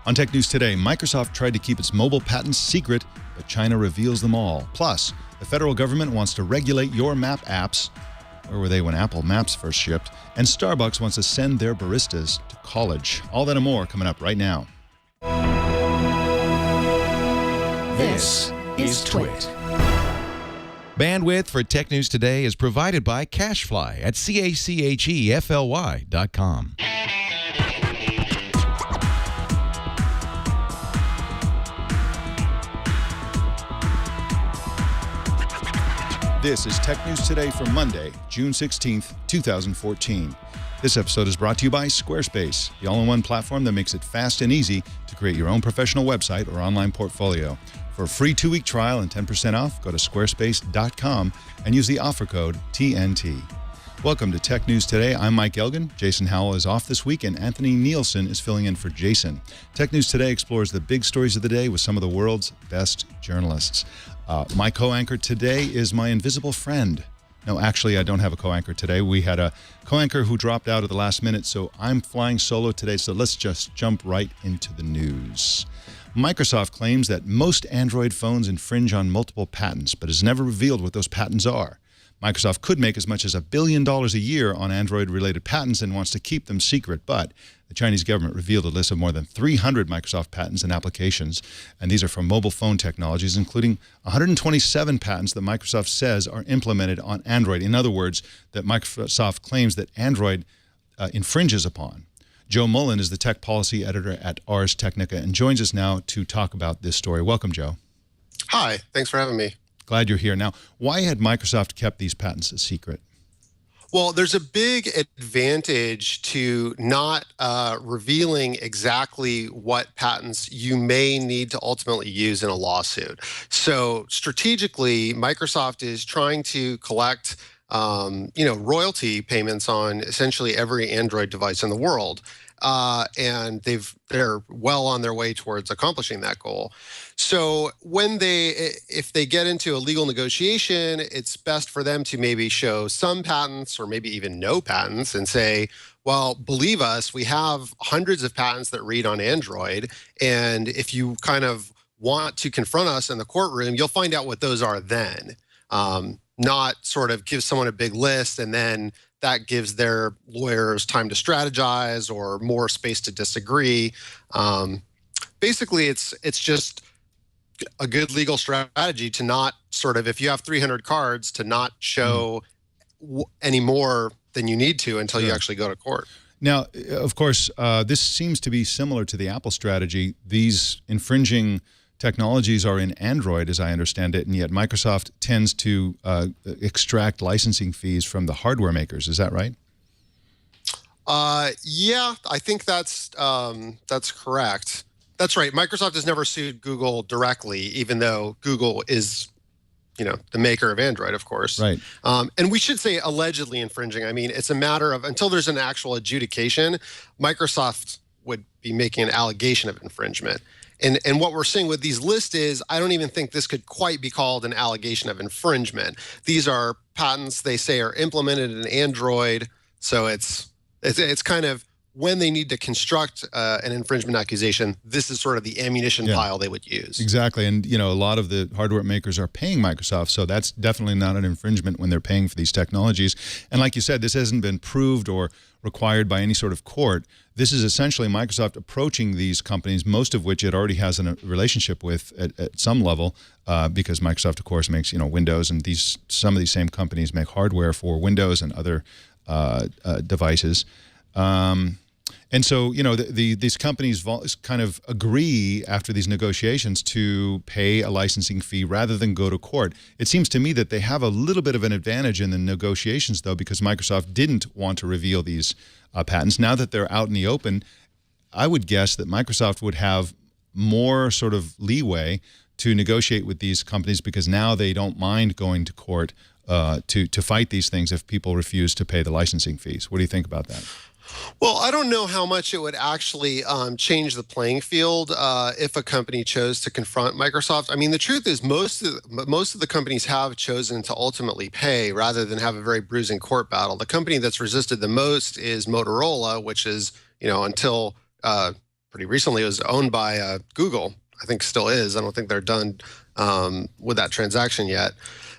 On Tech News Today, Microsoft tried to keep its mobile patents secret, but China reveals them all. Plus, the federal government wants to regulate your map apps. Where were they when Apple Maps first shipped? And Starbucks wants to send their baristas to college. All that and more coming up right now. This is Twit. Bandwidth for Tech News Today is provided by CashFly at CACHEFLY.com. This is Tech News Today for Monday, June 16th, 2014. This episode is brought to you by Squarespace, the all-in-one platform that makes it fast and easy to create your own professional website or online portfolio. For a free 2-week trial and 10% off, go to squarespace.com and use the offer code TNT. Welcome to Tech News Today. I'm Mike Elgan. Jason Howell is off this week, and Anthony Nielsen is filling in for Jason. Tech News Today explores the big stories of the day with some of the world's best journalists. My co-anchor today is my invisible friend. No, actually, I don't have a co-anchor today. We had a co-anchor who dropped out at the last minute, so I'm flying solo today. So let's just jump right into the news. Microsoft claims that most Android phones infringe on multiple patents, but has never revealed what those patents are. Microsoft could make as much as $1 billion a year on Android-related patents and wants to keep them secret, but the Chinese government revealed a list of more than 300 Microsoft patents and applications, and these are for mobile phone technologies, including 127 patents that Microsoft says are implemented on Android. In other words, that Microsoft claims that Android infringes upon. Joe Mullin is the tech policy editor at Ars Technica and joins us now to talk about this story. Welcome, Joe. Hi, thanks for having me. Glad you're here. Now, why had Microsoft kept these patents a secret? Well, there's a big advantage to not revealing exactly what patents you may need to ultimately use in a lawsuit. So strategically, Microsoft is trying to collect royalty payments on essentially every Android device in the world. And they're well on their way towards accomplishing that goal. So if they get into a legal negotiation, it's best for them to maybe show some patents or maybe even no patents and say, well, believe us, we have hundreds of patents that read on Android. And if you kind of want to confront us in the courtroom, you'll find out what those are then. Not sort of give someone a big list and then that gives their lawyers time to strategize or more space to disagree. Basically, it's just a good legal strategy to not sort of, if you have 300 cards, to not show any more than you need to until you actually go to court. Now, of course, this seems to be similar to the Apple strategy. These infringing technologies are in Android, as I understand it, and yet Microsoft tends to extract licensing fees from the hardware makers. Is that right? Yeah, I think that's correct. That's right. Microsoft has never sued Google directly, even though Google is, the maker of Android, of course. Right. And we should say allegedly infringing. I mean, it's a matter of until there's an actual adjudication, Microsoft would be making an allegation of infringement. And what we're seeing with these lists is, I don't even think this could quite be called an allegation of infringement. These are patents they say are implemented in Android. So it's kind of when they need to construct an infringement accusation, this is sort of the ammunition pile they would use. Exactly. And, a lot of the hardware makers are paying Microsoft, so that's definitely not an infringement when they're paying for these technologies. And like you said, this hasn't been proved or required by any sort of court. This is essentially Microsoft approaching these companies, most of which it already has a relationship with at some level, because Microsoft, of course, makes Windows, and some of these same companies make hardware for Windows and other devices. And so, these companies kind of agree after these negotiations to pay a licensing fee rather than go to court. It seems to me that they have a little bit of an advantage in the negotiations, though, because Microsoft didn't want to reveal these patents. Now that they're out in the open, I would guess that Microsoft would have more sort of leeway to negotiate with these companies because now they don't mind going to court to fight these things if people refuse to pay the licensing fees. What do you think about that? Well, I don't know how much it would actually change the playing field if a company chose to confront Microsoft. I mean, the truth is most of the companies have chosen to ultimately pay rather than have a very bruising court battle. The company that's resisted the most is Motorola, which is, until pretty recently, it was owned by Google. I think still is. I don't think they're done with that transaction yet.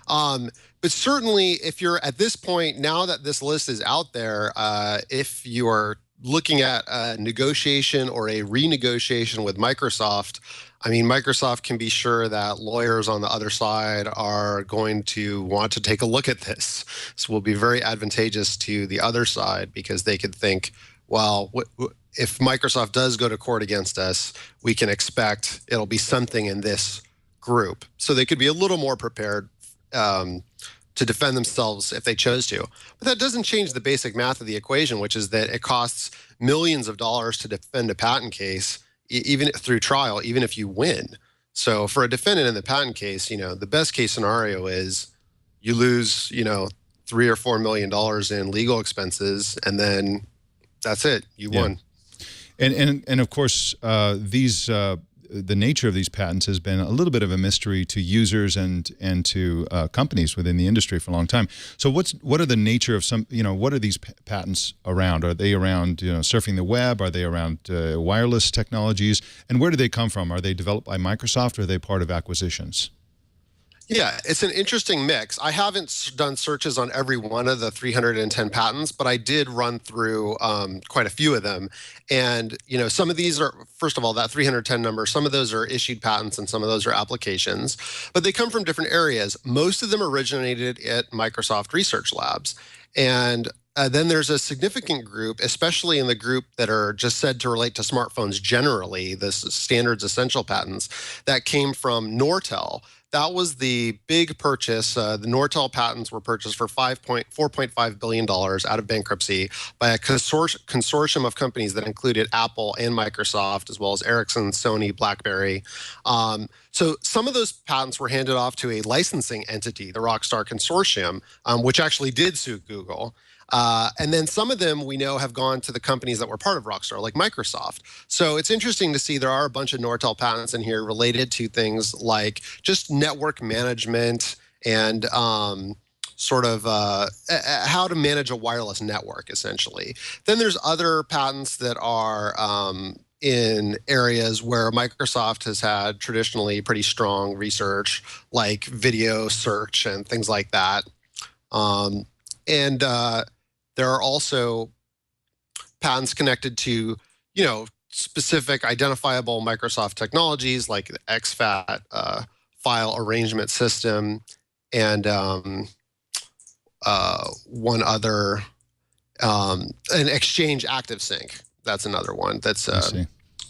But certainly, if you're at this point, now that this list is out there, if you are looking at a negotiation or a renegotiation with Microsoft, I mean, Microsoft can be sure that lawyers on the other side are going to want to take a look at this. This will be very advantageous to the other side because they could think, well, if Microsoft does go to court against us, we can expect it'll be something in this group. So they could be a little more prepared to defend themselves if they chose to. But that doesn't change the basic math of the equation, which is that it costs millions of dollars to defend a patent case, even through trial, even if you win. So for a defendant in the patent case, the best case scenario is you lose, $3 or $4 million in legal expenses, and then that's it. You won. And of course, the nature of these patents has been a little bit of a mystery to users and to companies within the industry for a long time. So what are the nature of what are these patents around? Are they around surfing the web? Are they around wireless technologies? And where do they come from? Are they developed by Microsoft or are they part of acquisitions? Yeah, it's an interesting mix. I haven't done searches on every one of the 310 patents, but I did run through quite a few of them. And, some of these are, first of all, that 310 number, some of those are issued patents and some of those are applications, but they come from different areas. Most of them originated at Microsoft Research Labs. And then there's a significant group, especially in the group that are just said to relate to smartphones generally, the standards essential patents, that came from Nortel. That was the big purchase. The Nortel patents were purchased for $4.5 billion out of bankruptcy by a consortium of companies that included Apple and Microsoft, as well as Ericsson, Sony, BlackBerry. So some of those patents were handed off to a licensing entity, the Rockstar Consortium, which actually did sue Google. And then some of them we know have gone to the companies that were part of Rockstar, like Microsoft. So it's interesting to see there are a bunch of Nortel patents in here related to things like just network management and sort of how to manage a wireless network, essentially. Then there's other patents that are in areas where Microsoft has had traditionally pretty strong research, like video search and things like that. There are also patents connected to, specific identifiable Microsoft technologies like the exFAT file arrangement system and one other, an Exchange ActiveSync. That's another one. That's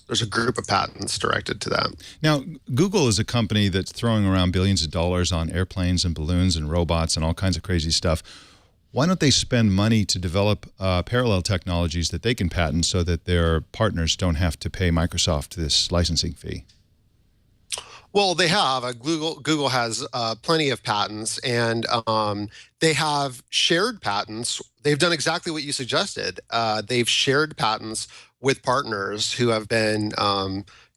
there's a group of patents directed to that. Now, Google is a company that's throwing around billions of dollars on airplanes and balloons and robots and all kinds of crazy stuff. Why don't they spend money to develop parallel technologies that they can patent so that their partners don't have to pay Microsoft this licensing fee? Well, they have. Google has plenty of patents, and they have shared patents. They've done exactly what you suggested. They've shared patents with partners who have been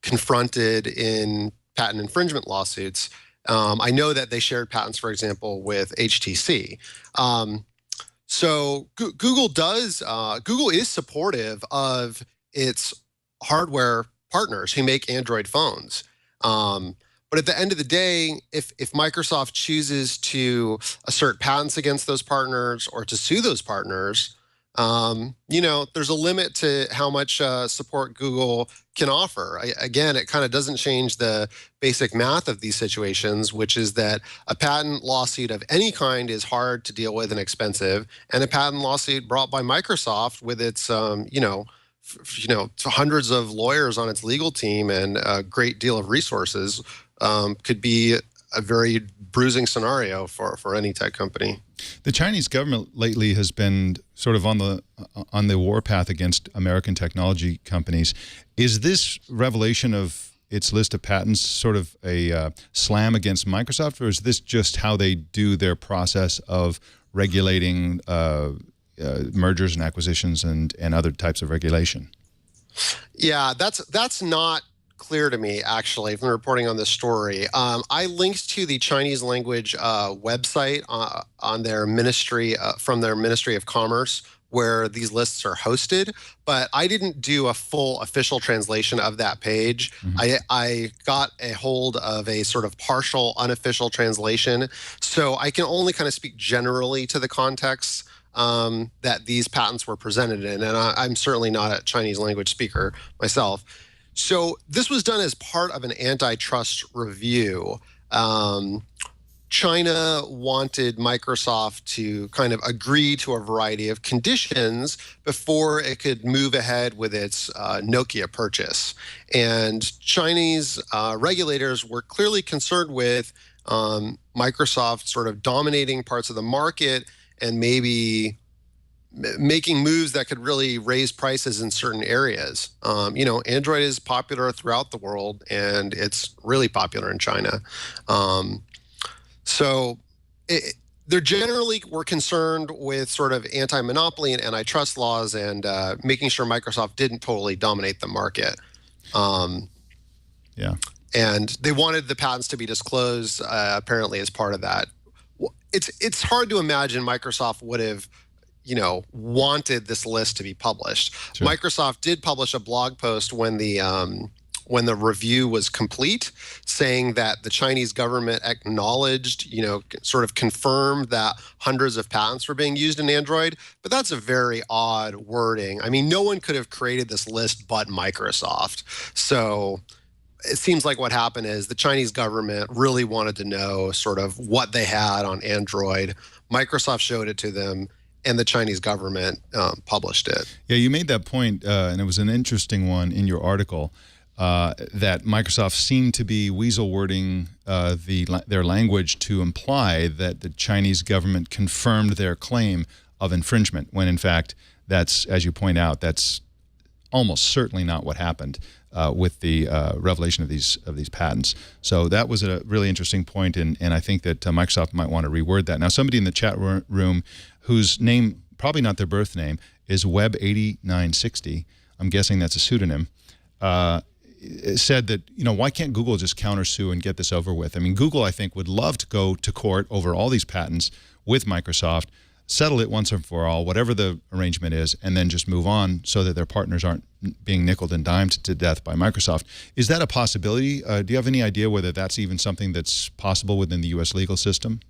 confronted in patent infringement lawsuits. I know that they shared patents, for example, with HTC. So Google is supportive of its hardware partners who make Android phones. But at the end of the day, if Microsoft chooses to assert patents against those partners or to sue those partners, there's a limit to how much support Google can offer. Again, it kind of doesn't change the basic math of these situations, which is that a patent lawsuit of any kind is hard to deal with and expensive, and a patent lawsuit brought by Microsoft with its, hundreds of lawyers on its legal team and a great deal of resources could be a very bruising scenario for any tech company. The Chinese government lately has been sort of on the warpath against American technology companies. Is this revelation of its list of patents sort of a slam against Microsoft, or is this just how they do their process of regulating mergers and acquisitions and other types of regulation? Yeah, that's not clear to me, actually, from reporting on this story. I linked to the Chinese language website on their ministry, from their Ministry of Commerce where these lists are hosted, but I didn't do a full official translation of that page. I got a hold of a sort of partial unofficial translation, so I can only kind of speak generally to the context that these patents were presented in, and I'm certainly not a Chinese language speaker myself. So this was done as part of an antitrust review. China wanted Microsoft to kind of agree to a variety of conditions before it could move ahead with its Nokia purchase. And Chinese regulators were clearly concerned with Microsoft sort of dominating parts of the market and maybe making moves that could really raise prices in certain areas. Android is popular throughout the world, and it's really popular in China. So they generally were concerned with sort of anti-monopoly and antitrust laws and making sure Microsoft didn't totally dominate the market. Yeah. And they wanted the patents to be disclosed, apparently, as part of that. It's hard to imagine Microsoft would have, wanted this list to be published. Sure. Microsoft did publish a blog post when the review was complete, saying that the Chinese government acknowledged, sort of confirmed that hundreds of patents were being used in Android, but that's a very odd wording. I mean, no one could have created this list but Microsoft. So it seems like what happened is the Chinese government really wanted to know sort of what they had on Android. Microsoft showed it to them, and the Chinese government published it. Yeah, you made that point, and it was an interesting one in your article. That Microsoft seemed to be weasel wording their language to imply that the Chinese government confirmed their claim of infringement, when in fact that's, as you point out, that's almost certainly not what happened with the revelation of these patents. So that was a really interesting point, and I think that Microsoft might want to reword that. Now, somebody in the chat room whose name, probably not their birth name, is Web8960. I'm guessing that's a pseudonym. Said that, why can't Google just countersue and get this over with? I mean, Google, I think, would love to go to court over all these patents with Microsoft, settle it once and for all, whatever the arrangement is, and then just move on so that their partners aren't being nickeled and dimed to death by Microsoft. Is that a possibility? Do you have any idea whether that's even something that's possible within the U.S. legal system?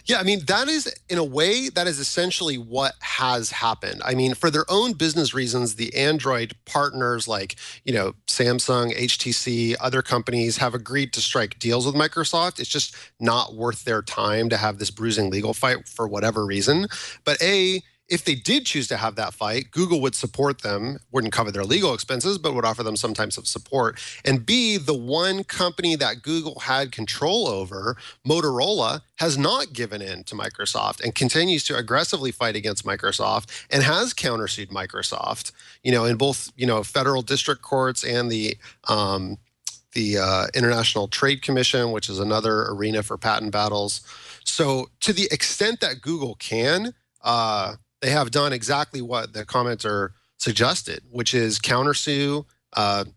Yeah, I mean, that is, in a way, that is essentially what has happened. I mean, for their own business reasons, the Android partners like, Samsung, HTC, other companies have agreed to strike deals with Microsoft. It's just not worth their time to have this bruising legal fight for whatever reason. But if they did choose to have that fight, Google would support them, wouldn't cover their legal expenses, but would offer them some types of support. And B, the one company that Google had control over, Motorola, has not given in to Microsoft and continues to aggressively fight against Microsoft and has countersued Microsoft, in both, federal district courts and the International Trade Commission, which is another arena for patent battles. So to the extent that Google can, they have done exactly what the commenter suggested, which is countersue,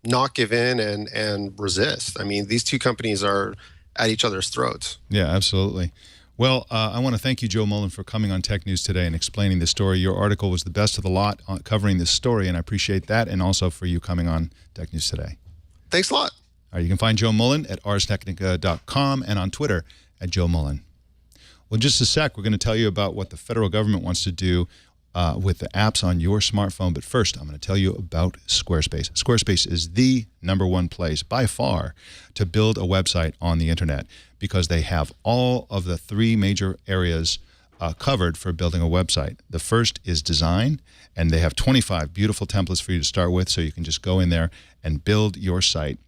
not give in, and resist. I mean, these two companies are at each other's throats. Yeah, absolutely. Well, I want to thank you, Joe Mullin, for coming on Tech News today and explaining this story. Your article was the best of the lot covering this story, and I appreciate that, and also for you coming on Tech News today. Thanks a lot. All right, you can find Joe Mullin at arstechnica.com and on Twitter at Joe Mullin. Well, in just a sec, we're going to tell you about what the federal government wants to do with the apps on your smartphone. But first, I'm going to tell you about Squarespace. Squarespace is the #1 place by far to build a website on the internet because they have all of the 3 major areas covered for building a website. The first is design, and they have 25 beautiful templates for you to start with, so you can just go in there and build your site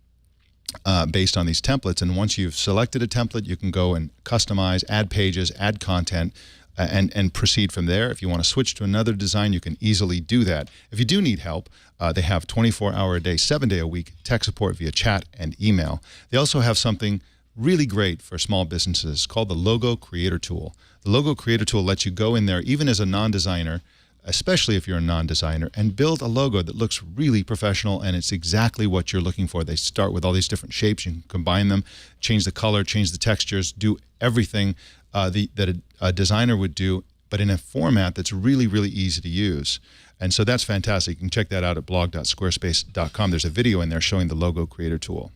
based on these templates. And once you've selected a template, you can go and customize, add pages, add content, and proceed from there. If you want to switch to another design, you can easily do that. If you do need help, they have 24-hour-a-day, 7-day-a-week tech support via chat and email. They also have something really great for small businesses called the Logo Creator Tool. The Logo Creator Tool lets you go in there, even as a non-designer, especially if you're a non-designer, and build a logo that looks really professional, and it's exactly what you're looking for. They start with all these different shapes. You can combine them, change the color, change the textures, do everything that a designer would do but in a format that's really, really easy to use. And so that's fantastic. You can check that out at blog.squarespace.com. There's a video in there showing the logo creator tool.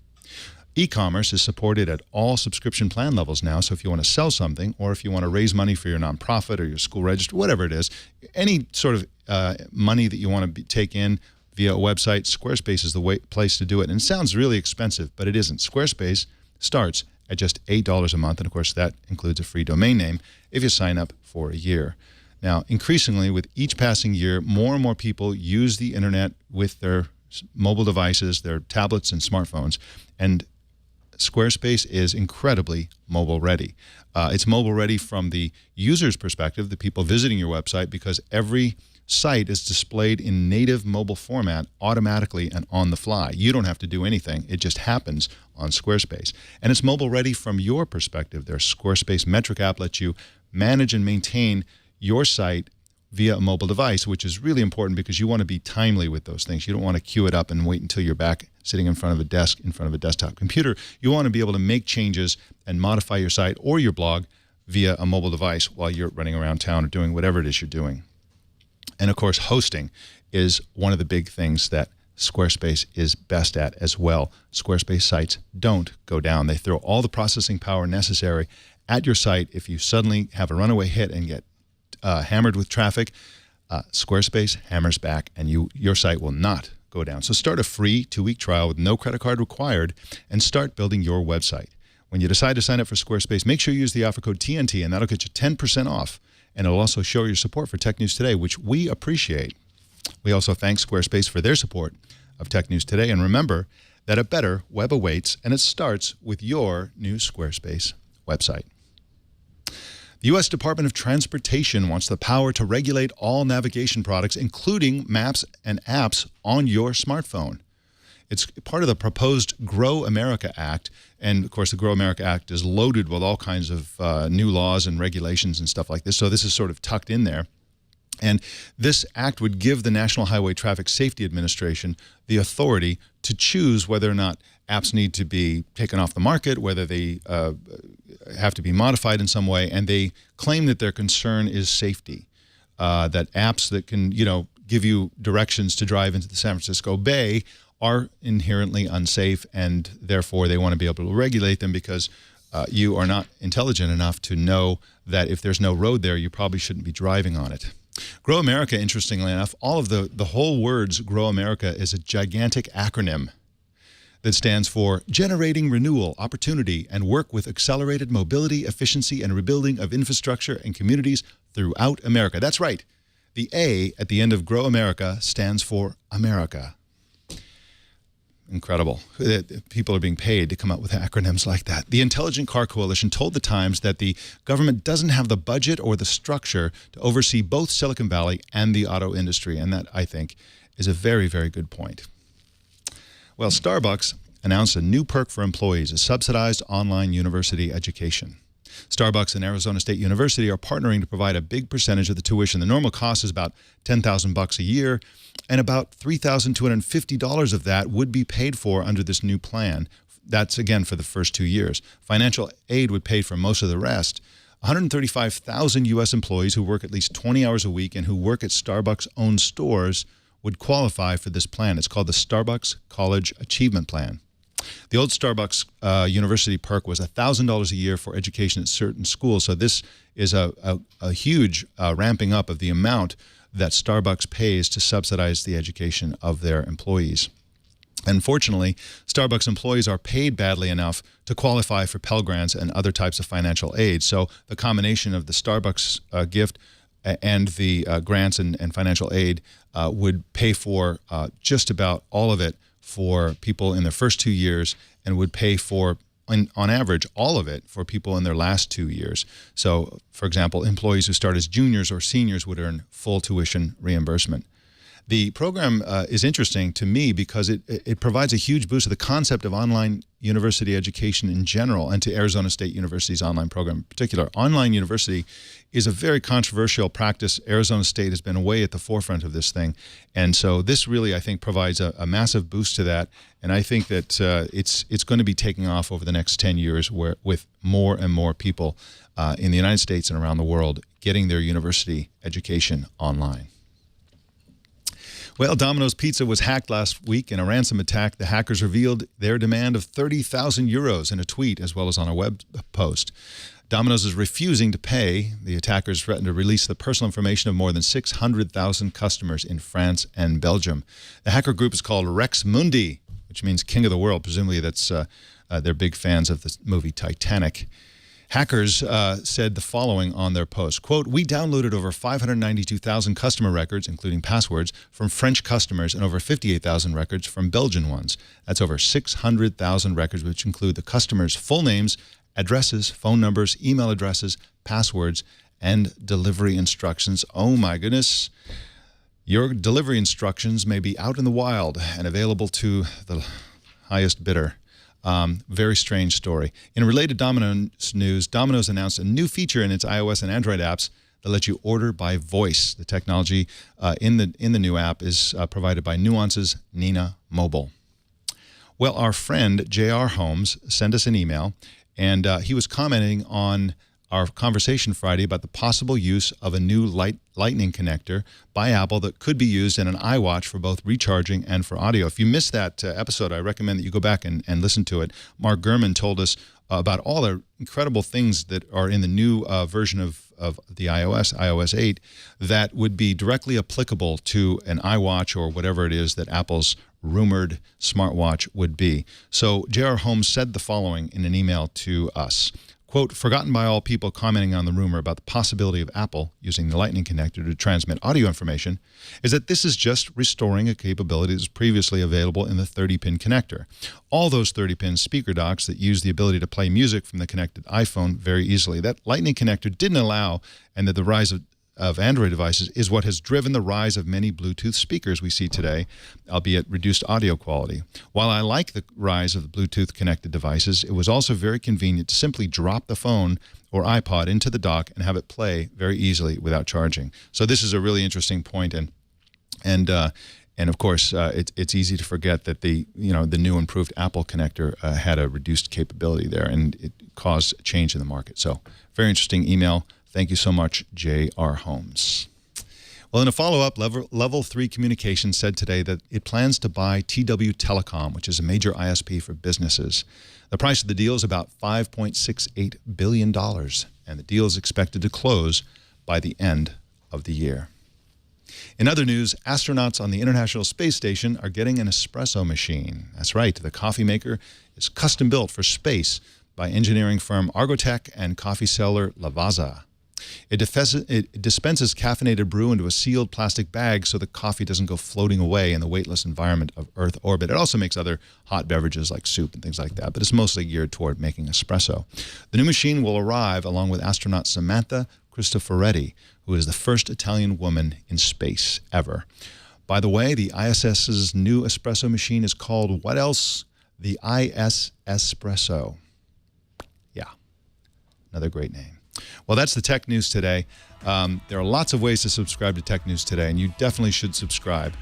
E-commerce is supported at all subscription plan levels now, so if you want to sell something or if you want to raise money for your nonprofit or your school register, whatever it is, any sort of money that you want to take in via a website, Squarespace is the place to do it. And it sounds really expensive, but it isn't. Squarespace starts at just $8 a month, and of course that includes a free domain name if you sign up for a year. Now, increasingly, with each passing year, more and more people use the internet with their mobile devices, their tablets and smartphones, and Squarespace is incredibly mobile ready. It's mobile ready from the user's perspective, the people visiting your website, because every site is displayed in native mobile format automatically and on the fly. You don't have to do anything. It just happens on Squarespace. And it's mobile ready from your perspective. Their Squarespace metric app lets you manage and maintain your site via a mobile device, which is really important because you want to be timely with those things. You don't want to queue it up and wait until you're back sitting in front of a desk, in front of a desktop computer. You want to be able to make changes and modify your site or your blog via a mobile device while you're running around town or doing whatever it is you're doing. And of course, hosting is one of the big things that Squarespace is best at as well. Squarespace sites don't go down. They throw all the processing power necessary at your site. If you suddenly have a runaway hit and get hammered with traffic, Squarespace hammers back and your site will not go down. So start a free 2-week trial with no credit card required and start building your website. When you decide to sign up for Squarespace, make sure you use the offer code TNT, and that'll get you 10% off. And it'll also show your support for Tech News Today, which we appreciate. We also thank Squarespace for their support of Tech News Today. And remember that a better web awaits, and it starts with your new Squarespace website. The U.S. Department of Transportation wants the power to regulate all navigation products, including maps and apps on your smartphone. It's part of the proposed Grow America Act. And, of course, the Grow America Act is loaded with all kinds of new laws and regulations and stuff like this. So this is sort of tucked in there. And this act would give the National Highway Traffic Safety Administration the authority to choose whether or not apps need to be taken off the market, whether they have to be modified in some way. And they claim that their concern is safety, that apps that can, give you directions to drive into the San Francisco Bay are inherently unsafe, and therefore they want to be able to regulate them because you are not intelligent enough to know that if there's no road there, you probably shouldn't be driving on it. Grow America, interestingly enough, all of the whole words Grow America is a gigantic acronym that stands for Generating Renewal, Opportunity, and Work with Accelerated Mobility, Efficiency, and Rebuilding of Infrastructure and Communities Throughout America. That's right. The A at the end of Grow America stands for America. Incredible. People are being paid to come up with acronyms like that. The Intelligent Car Coalition told the Times that the government doesn't have the budget or the structure to oversee both Silicon Valley and the auto industry, and that, I think, is a very, very good point. Well, Starbucks announced a new perk for employees, a subsidized online university education. Starbucks and Arizona State University are partnering to provide a big percentage of the tuition. The normal cost is about $10,000 a year, and about $3,250 of that would be paid for under this new plan. That's, again, for the first 2 years. Financial aid would pay for most of the rest. 135,000 U.S. employees who work at least 20 hours a week and who work at Starbucks-owned stores would qualify for this plan. It's called the Starbucks College Achievement Plan. The old Starbucks university perk was $1,000 a year for education at certain schools. So this is a huge ramping up of the amount that Starbucks pays to subsidize the education of their employees. Unfortunately, Starbucks employees are paid badly enough to qualify for Pell Grants and other types of financial aid. So the combination of the Starbucks gift and the grants and financial aid would pay for just about all of it for people in their first 2 years, and would pay for, on average, all of it for people in their last 2 years. So, for example, employees who start as juniors or seniors would earn full tuition reimbursement. The program is interesting to me because it provides a huge boost to the concept of online university education in general and to Arizona State University's online program in particular. Online university is a very controversial practice. Arizona State has been way at the forefront of this thing. And so this really, I think, provides a massive boost to that. And I think that it's going to be taking off over the next 10 years with more and more people in the United States and around the world getting their university education online. Well, Domino's Pizza was hacked last week in a ransom attack. The hackers revealed their demand of 30,000 euros in a tweet as well as on a web post. Domino's is refusing to pay. The attackers threatened to release the personal information of more than 600,000 customers in France and Belgium. The hacker group is called Rex Mundi, which means King of the World. Presumably that's they're big fans of the movie Titanic. Hackers said the following on their post, quote, "We downloaded over 592,000 customer records, including passwords, from French customers and over 58,000 records from Belgian ones. That's over 600,000 records, which include the customers' full names, addresses, phone numbers, email addresses, passwords, and delivery instructions." Oh, my goodness. Your delivery instructions may be out in the wild and available to the highest bidder. Very strange story. In related Domino's news, Domino's announced a new feature in its iOS and Android apps that lets you order by voice. The technology in the new app is provided by Nuance's Nina Mobile. Well, our friend J.R. Holmes sent us an email, and he was commenting on our conversation Friday about the possible use of a new lightning connector by Apple that could be used in an iWatch for both recharging and for audio. If you missed that episode, I recommend that you go back and listen to it. Mark Gurman told us about all the incredible things that are in the new version of the iOS 8, that would be directly applicable to an iWatch or whatever it is that Apple's rumored smartwatch would be. So J.R. Holmes said the following in an email to us. Quote, "Forgotten by all people commenting on the rumor about the possibility of Apple using the Lightning connector to transmit audio information is that this is just restoring a capability that was previously available in the 30-pin connector. All those 30-pin speaker docks that use the ability to play music from the connected iPhone very easily. That Lightning connector didn't allow, and that the rise of Android devices is what has driven the rise of many Bluetooth speakers we see today, albeit reduced audio quality. While I like the rise of the Bluetooth connected devices, it was also very convenient to simply drop the phone or iPod into the dock and have it play very easily without charging." So this is a really interesting point, and of course it's easy to forget that the new improved Apple connector had a reduced capability there, and it caused a change in the market. So very interesting email. Thank you so much, J.R. Holmes. Well, in a follow-up, Level 3 Communications said today that it plans to buy TW Telecom, which is a major ISP for businesses. The price of the deal is about $5.68 billion, and the deal is expected to close by the end of the year. In other news, astronauts on the International Space Station are getting an espresso machine. That's right, the coffee maker is custom-built for space by engineering firm Argotec and coffee seller Lavazza. It dispenses caffeinated brew into a sealed plastic bag so the coffee doesn't go floating away in the weightless environment of Earth orbit. It also makes other hot beverages like soup and things like that, but it's mostly geared toward making espresso. The new machine will arrive along with astronaut Samantha Cristoforetti, who is the first Italian woman in space ever. By the way, the ISS's new espresso machine is called what else? The IS Espresso. Yeah, another great name. Well, that's the Tech News Today. There are lots of ways to subscribe to Tech News Today, and you definitely should subscribe.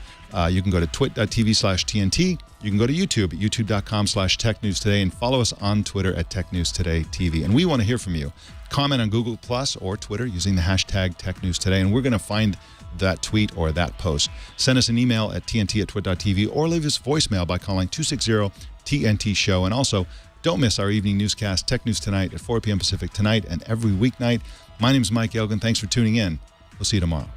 You can go to twit.tv/TNT. You can go to YouTube at youtube.com/Tech News Today, and follow us on Twitter at Tech News Today TV. And we want to hear from you. Comment on Google Plus or Twitter using the hashtag Tech News Today, and we're going to find that tweet or that post. Send us an email at tnt@twit.tv or leave us voicemail by calling 260-TNT-SHOW. And also, don't miss our evening newscast, Tech News Tonight at 4 p.m. Pacific tonight and every weeknight. My name is Mike Elgan. Thanks for tuning in. We'll see you tomorrow.